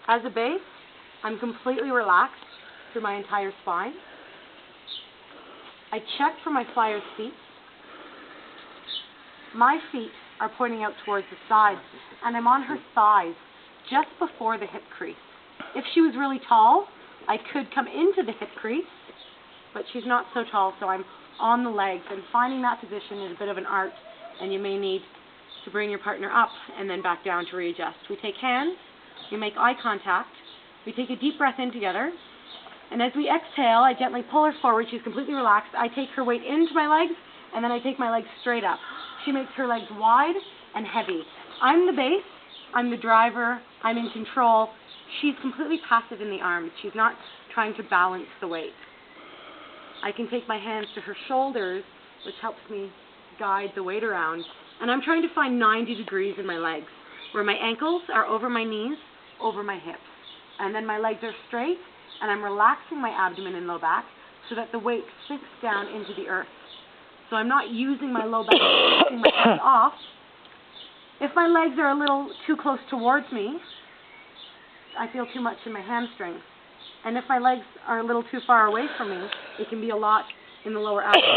As a base, I'm completely relaxed through my entire spine. I check for my flyer's feet. My feet are pointing out towards the sides, and I'm on her thighs just before the hip crease. If she was really tall, I could come into the hip crease, but she's not so tall, so I'm on the legs, and finding that position is a bit of an art, and you may need to bring your partner up and then back down to readjust. We take hands, we make eye contact, we take a deep breath in together, and as we exhale, I gently pull her forward. She's completely relaxed. I take her weight into my legs, and then I take my legs straight up. She makes her legs wide and heavy. I'm the base, I'm the driver, I'm in control. She's completely passive in the arms. She's not trying to balance the weight. I can take my hands to her shoulders, which helps me guide the weight around. And I'm trying to find 90 degrees in my legs, where my ankles are over my knees, over my hips. And then my legs are straight, and I'm relaxing my abdomen and low back so that the weight sinks down into the earth. So I'm not using my low back, pushing my head off. If my legs are a little too close towards me, I feel too much in my hamstrings. And if my legs are a little too far away from me, it can be a lot in the lower abdomen.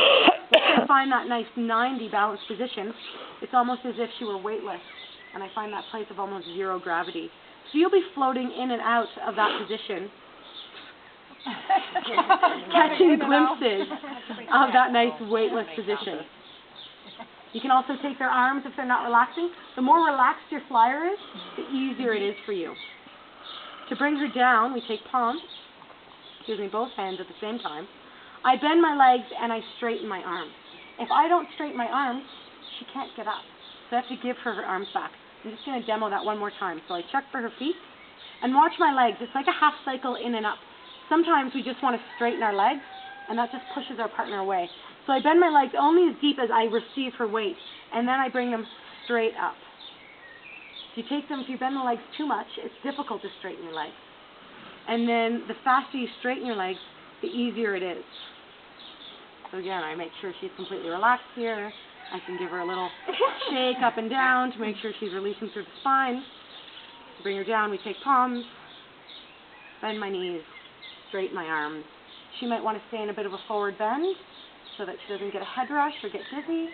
Once I find that nice 90 balanced position, it's almost as if she were weightless. And I find that place of almost zero gravity. So you'll be floating in and out of that position, catching glimpses of that nice weightless position. You can also take their arms if they're not relaxing. The more relaxed your flyer is, the easier it is for you. To bring her down, we take palms, both hands at the same time. I bend my legs and I straighten my arms. If I don't straighten my arms, she can't get up. So I have to give her her arms back. I'm just going to demo that one more time. So I check for her feet and watch my legs. It's like a half cycle in and up. Sometimes we just want to straighten our legs, and that just pushes our partner away. So I bend my legs only as deep as I receive her weight, and then I bring them straight up. If you bend the legs too much, it's difficult to straighten your legs. And then the faster you straighten your legs, the easier it is. So again, I make sure she's completely relaxed here. I can give her a little shake up and down to make sure she's releasing through the spine. To bring her down, we take palms, bend my knees, straighten my arms. She might want to stay in a bit of a forward bend so that she doesn't get a head rush or get dizzy.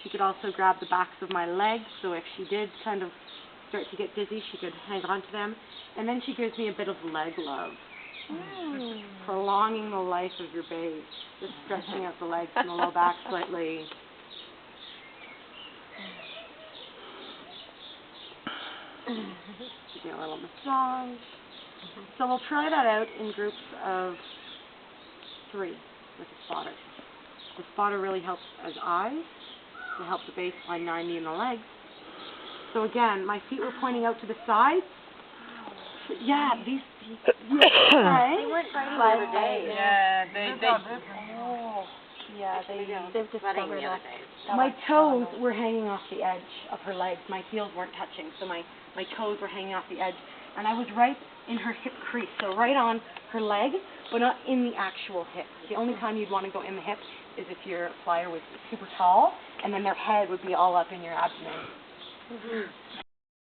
She could also grab the backs of my legs, so if she did kind of start to get dizzy, she could hang on to them. And then she gives me a bit of leg love. Prolonging the life of your base. Just stretching out the legs and the low back slightly. Give me a little massage. So we'll try that out in groups of 3 with a spotter. The spotter really helps as eyes to help the base find 90 in the legs. So again, my feet were pointing out to the sides. Yeah, these feet. Right? They weren't fighting the other day. Yeah, They've discovered that. My toes were hanging off the edge of her legs. My heels weren't touching, so my toes were hanging off the edge. And I was right in her hip crease, so right on her leg, but not in the actual hip. The only time you'd want to go in the hip is if your flyer was super tall, and then their head would be all up in your abdomen.